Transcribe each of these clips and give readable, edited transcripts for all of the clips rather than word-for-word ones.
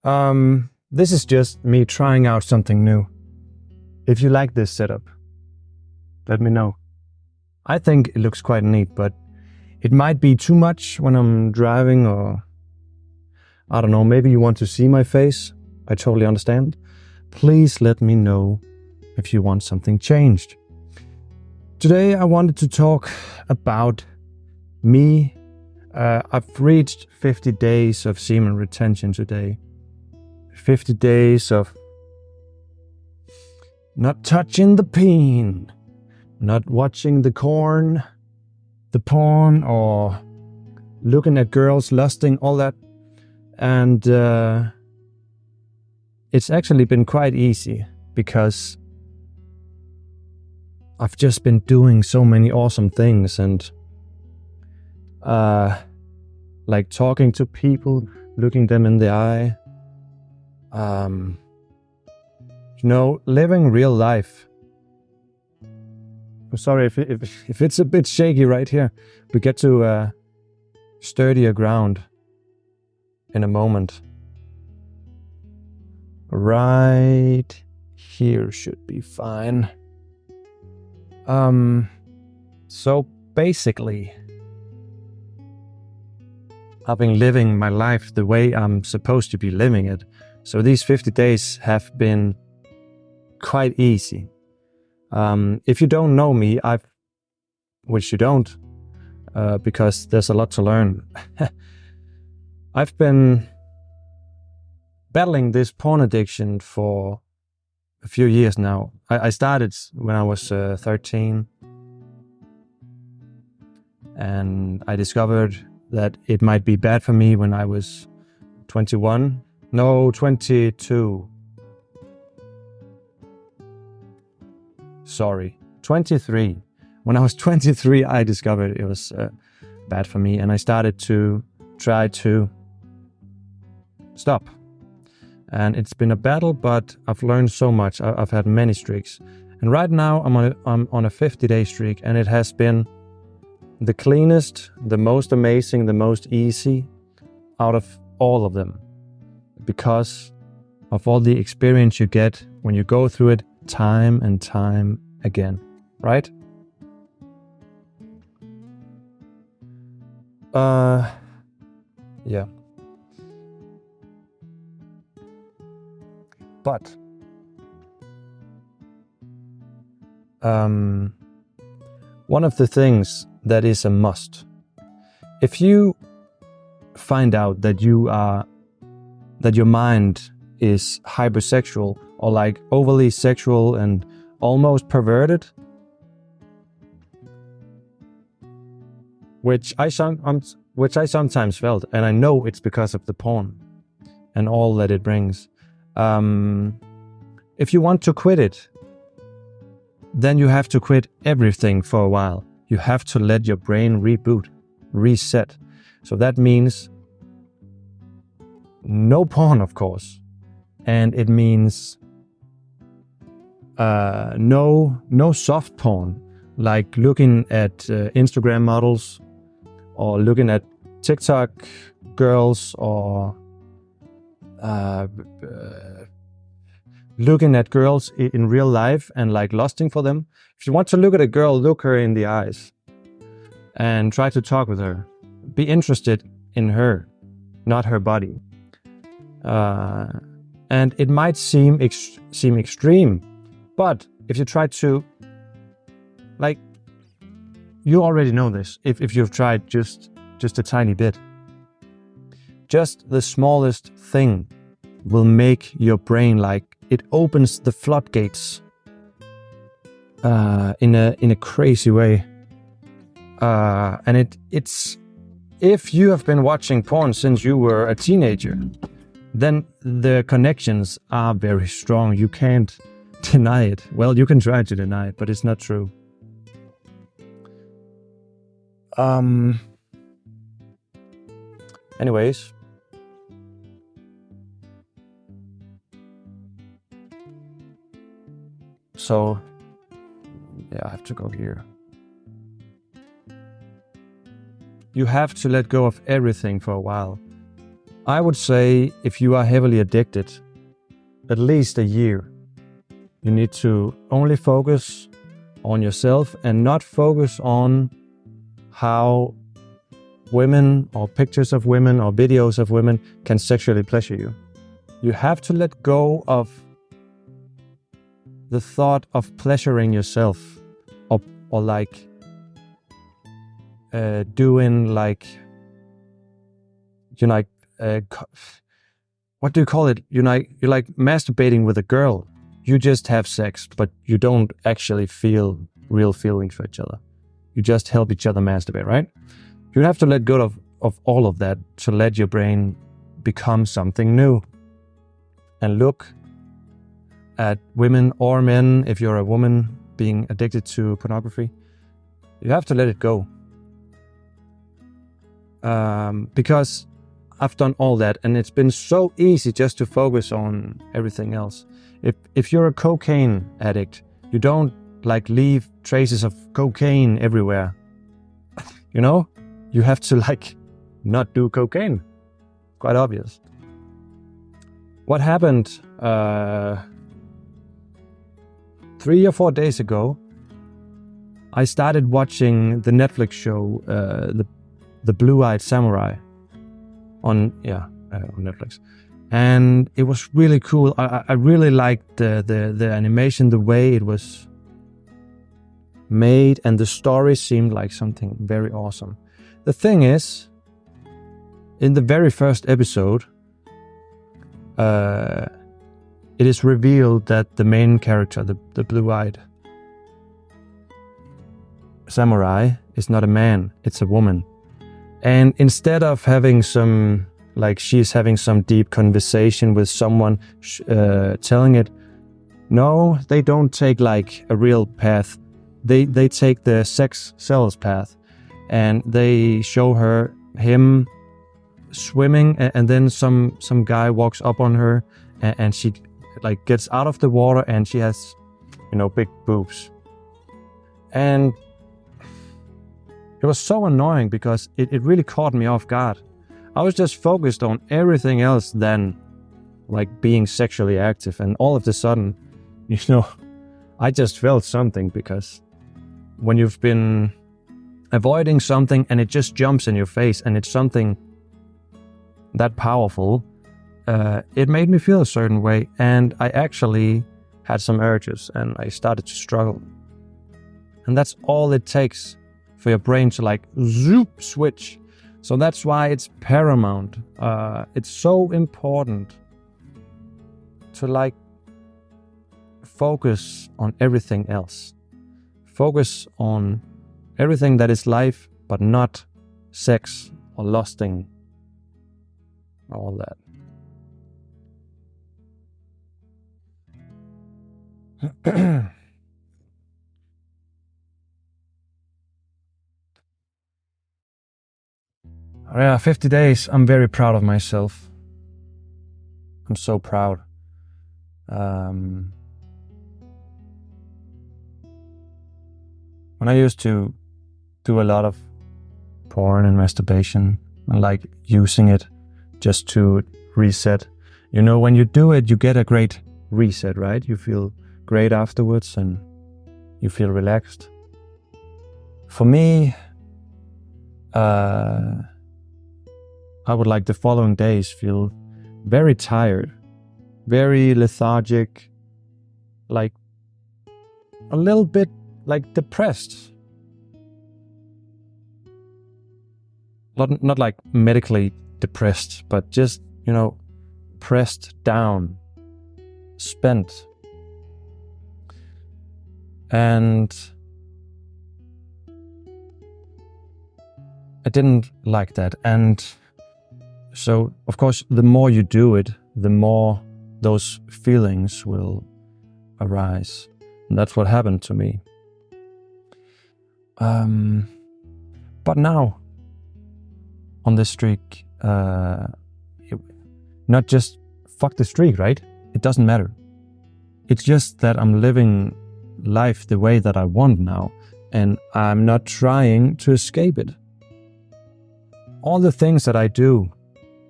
This is just me trying out something new. If you like this setup, let me know. I think it looks quite neat, but it might be too much when I'm driving, or I don't know, maybe you want to see my face. I totally understand. Please let me know if you want something changed. Today I wanted to talk about me. I've reached 50 days of semen retention today. 50 days of not touching the peen, not watching the porn, or looking at girls, lusting, all that. And it's actually been quite easy because I've just been doing so many awesome things, and like talking to people, looking them in the eye, living real life. I'm sorry if it's a bit shaky right here. We get to sturdier ground in a moment. Right here should be fine. So basically, I've been living my life the way I'm supposed to be living it. So these 50 days have been quite easy. If you don't know me, which you don't, because there's a lot to learn. I've been battling this porn addiction for a few years now. I started when I was 13, and I discovered that it might be bad for me when I was 22. Sorry, 23. When I was 23, I discovered it was bad for me, and I started to try to stop. And it's been a battle, but I've learned so much. I've had many streaks, and right now I'm on a 50-day streak, and it has been the cleanest, the most amazing, the most easy out of all of them, because of all the experience you get when you go through it time and time again, right? Yeah. But one of the things that is a must, if you find out that your mind is hypersexual, or like overly sexual and almost perverted, which I sometimes felt, and I know it's because of the porn and all that it brings. If you want to quit it, then you have to quit everything for a while. You have to let your brain reboot, reset. So that means no porn, of course. And it means no soft porn, like looking at Instagram models, or looking at TikTok girls, or looking at girls in real life and like lusting for them. If you want to look at a girl, look her in the eyes and try to talk with her. Be interested in her, not her body. And it might seem extreme, but if you try to, like, you already know this, if you've tried just a tiny bit. Just the smallest thing will make your brain, like, it opens the floodgates in a crazy way. And it's if you have been watching porn since you were a teenager, then the connections are very strong. You can't deny it. Well, you can try to deny it, but it's not true. Anyways. So, yeah, I have to go here. You have to let go of everything for a while. I would say if you are heavily addicted, at least a year, you need to only focus on yourself and not focus on how women or pictures of women or videos of women can sexually pleasure you. You have to let go of the thought of pleasuring yourself or like doing like, you know, what do you call it? You're like masturbating with a girl. You just have sex, but you don't actually feel real feelings for each other. You just help each other masturbate, right? You have to let go of all of that to let your brain become something new. And look at women or men, if you're a woman being addicted to pornography, you have to let it go. Because I've done all that, and it's been so easy just to focus on everything else. If you're a cocaine addict, you don't like leave traces of cocaine everywhere. You know, you have to like not do cocaine. Quite obvious. What happened 3 or 4 days ago, I started watching the Netflix show, the Blue-Eyed Samurai on Netflix. And it was really cool. I really liked the animation, the way it was made, and the story seemed like something very awesome. The thing is, in the very first episode, it is revealed that the main character, the blue-eyed samurai, is not a man, it's a woman. And instead of having some, like she's having some deep conversation with someone telling it, no, they don't take like a real path. They take the sex sells path, and they show him swimming, and then some guy walks up on her, and she like gets out of the water, and she has, you know, big boobs. And it was so annoying because it really caught me off guard. I was just focused on everything else than like being sexually active, and all of a sudden, you know, I just felt something, because when you've been avoiding something and it just jumps in your face and it's something that powerful, it made me feel a certain way, and I actually had some urges and I started to struggle. And that's all it takes for your brain to like zoop switch. So that's why it's paramount. It's so important to like focus on everything else. Focus on everything that is life, but not sex or lusting, all that. Yeah, 50 days. I'm very proud of myself. I'm so proud. When I used to do a lot of porn and masturbation and like using it just to reset, you know, when you do it, you get a great reset, right? You feel great afterwards and you feel relaxed. For me, I would like the following days feel very tired, very lethargic, like a little bit like depressed. Not like medically depressed, but just, you know, pressed down, spent. And I didn't like that. And so, of course, the more you do it, the more those feelings will arise. And that's what happened to me. But now, on this streak, not just fuck the streak, right? It doesn't matter. It's just that I'm living life the way that I want now, and I'm not trying to escape it. All the things that I do,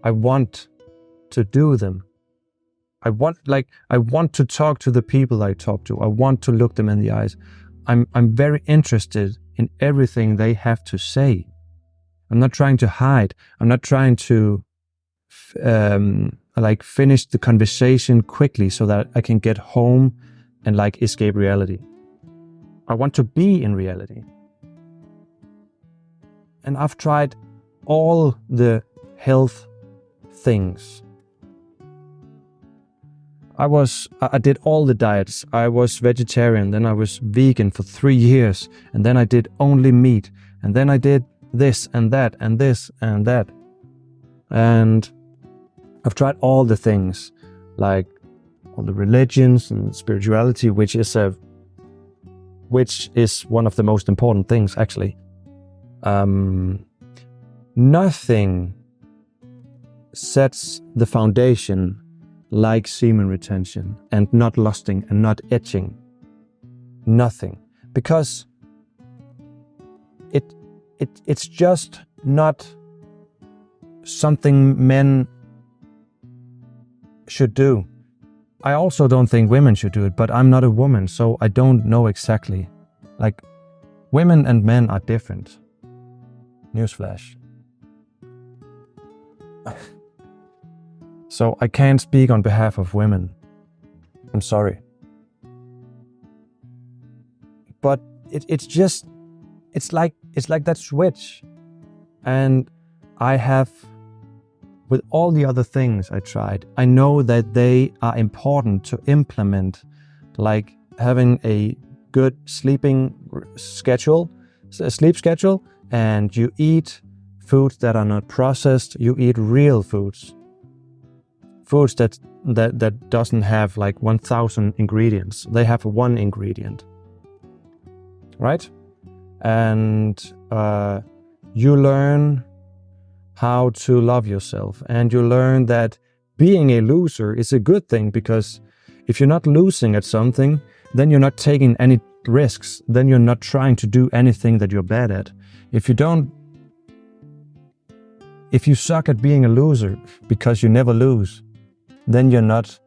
I want to do them. I want to talk to the people I talk to. I want to look them in the eyes. I'm very interested in everything they have to say. I'm not trying to hide. I'm not trying to finish the conversation quickly so that I can get home and escape reality. I want to be in reality. And I've tried all the health things. I did all the diets. I was vegetarian, then I was vegan for 3 years, and then I did only meat, and then I did this and that and this and that. And I've tried all the things, like all the religions and spirituality, which is one of the most important things, actually. Nothing sets the foundation like semen retention and not lusting and not itching. Nothing. Because it's just not something men should do. I also don't think women should do it, but I'm not a woman, so I don't know exactly. Women and men are different. Newsflash. So I can't speak on behalf of women. I'm sorry. But it's like that switch. And I have, with all the other things I tried, I know that they are important to implement, like having a good sleep schedule, and you eat foods that are not processed, you eat real foods that doesn't have 1,000 ingredients. They have one ingredient, right? And you learn how to love yourself, and you learn that being a loser is a good thing, because if you're not losing at something, then you're not taking any risks, then you're not trying to do anything that you're bad at. If you suck at being a loser because you never lose, then you're not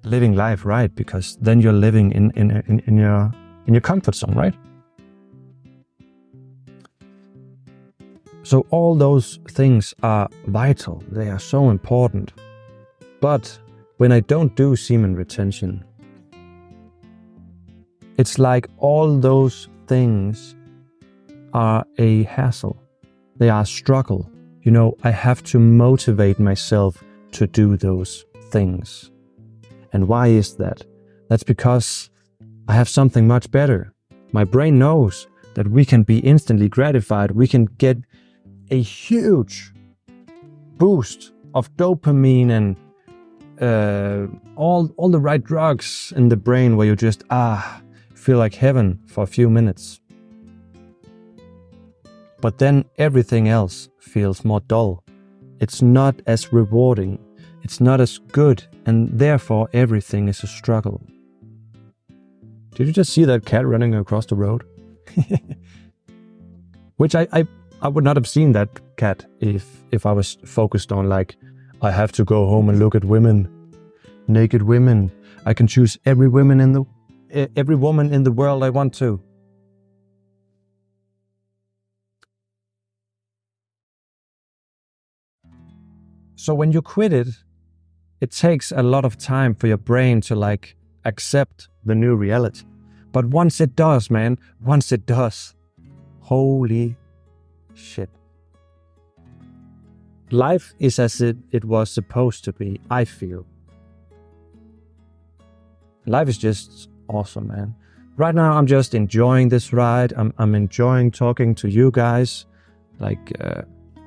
living life right, because then you're living in your comfort zone, right? So all those things are vital. They are so important. But when I don't do semen retention, it's like all those things are a hassle. They are a struggle. I have to motivate myself to do those things. And why is that? That's because I have something much better. My brain knows that we can be instantly gratified. We can get a huge boost of dopamine and all the right drugs in the brain, where you just feel like heaven for a few minutes. But then everything else feels more dull. It's not as rewarding. It's not as good, and therefore everything is a struggle. Did you just see that cat running across the road? Which I would not have seen that cat if I was focused on I have to go home and look at women, naked women. I can choose every woman in the world I want to. So when you quit it, it takes a lot of time for your brain to accept the new reality. But once it does, man, holy shit. Life is as it was supposed to be, I feel. Life is just awesome, man. Right now, I'm just enjoying this ride. I'm enjoying talking to you guys. I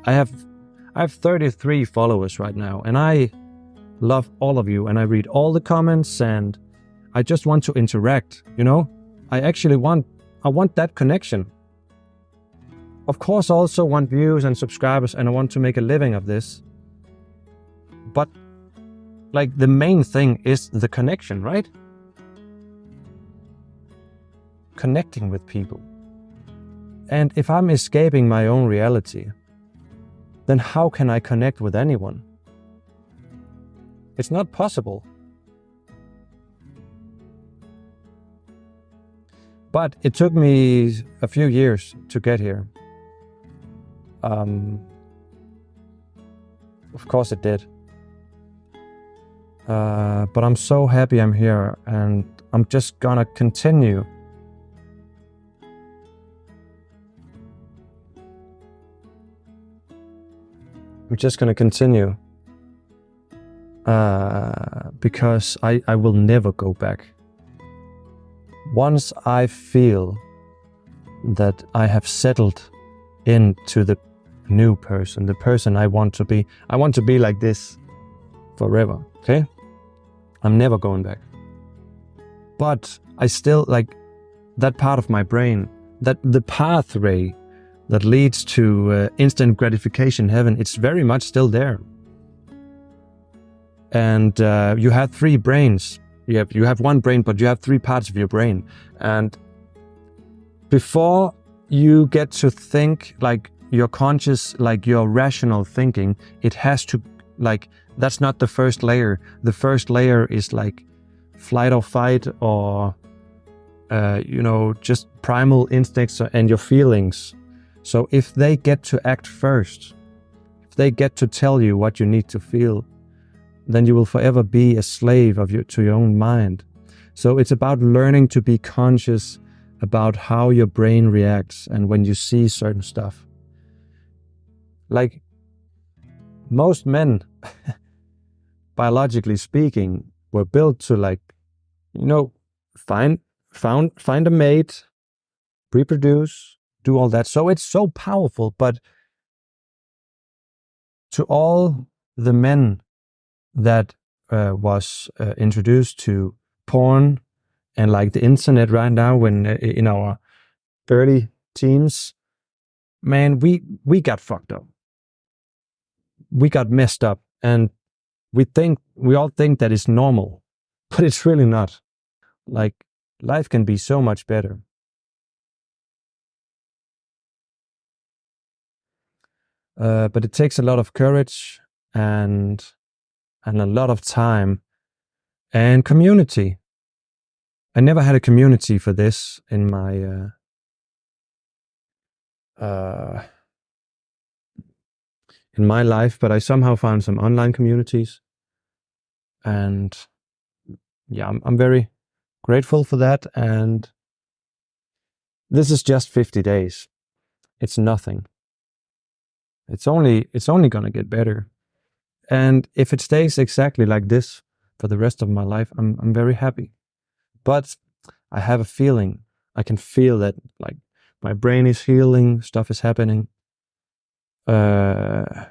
have 33 followers right now, and I love all of you, and I read all the comments, and I just want to interact, I want that connection. Of course, I also want views and subscribers, and I want to make a living of this. But the main thing is the connection, right? Connecting with people. And if I'm escaping my own reality, then how can I connect with anyone? It's not possible. But it took me a few years to get here. Of course it did. But I'm so happy I'm here, and I'm just gonna continue. I'm just gonna continue. Because I will never go back. Once I feel that I have settled into the new person, the person I want to be like this forever, okay? I'm never going back. But I still, like, that part of my brain, that the pathway that leads to instant gratification heaven, it's very much still there. And you have three brains. You have one brain, but you have three parts of your brain. And before you get to think like your conscious, like your rational thinking, it has to, like, that's not the first layer. The first layer is like flight or fight, or just primal instincts and your feelings. So if they get to act first, if they get to tell you what you need to feel, then you will forever be a slave to your own mind. So it's about learning to be conscious about how your brain reacts and when you see certain stuff. Like, most men, biologically speaking, were built to, like, find a mate, reproduce, do all that. So it's so powerful. But to all the men that was introduced to porn and like the internet right now, when in our early teens, man, we got fucked up. We got messed up, and we all think that it's normal, but it's really not. Like, life can be so much better. But it takes a lot of courage and a lot of time and community. I never had a community for this in my life, but I somehow found some online communities, and yeah, I'm very grateful for that. And this is just 50 days. It's nothing. It's only gonna get better. And if it stays exactly like this for the rest of my life, I'm very happy. But I have a feeling, I can feel that, like, my brain is healing, stuff is happening. And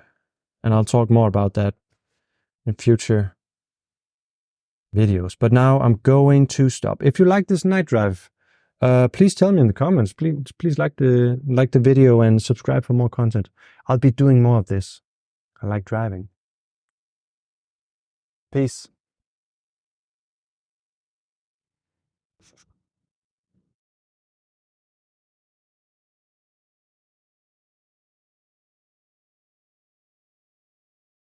I'll talk more about that in future videos. But now I'm going to stop. If you like this night drive, please tell me in the comments. Please like the video and subscribe for more content. I'll be doing more of this. I like driving. Peace.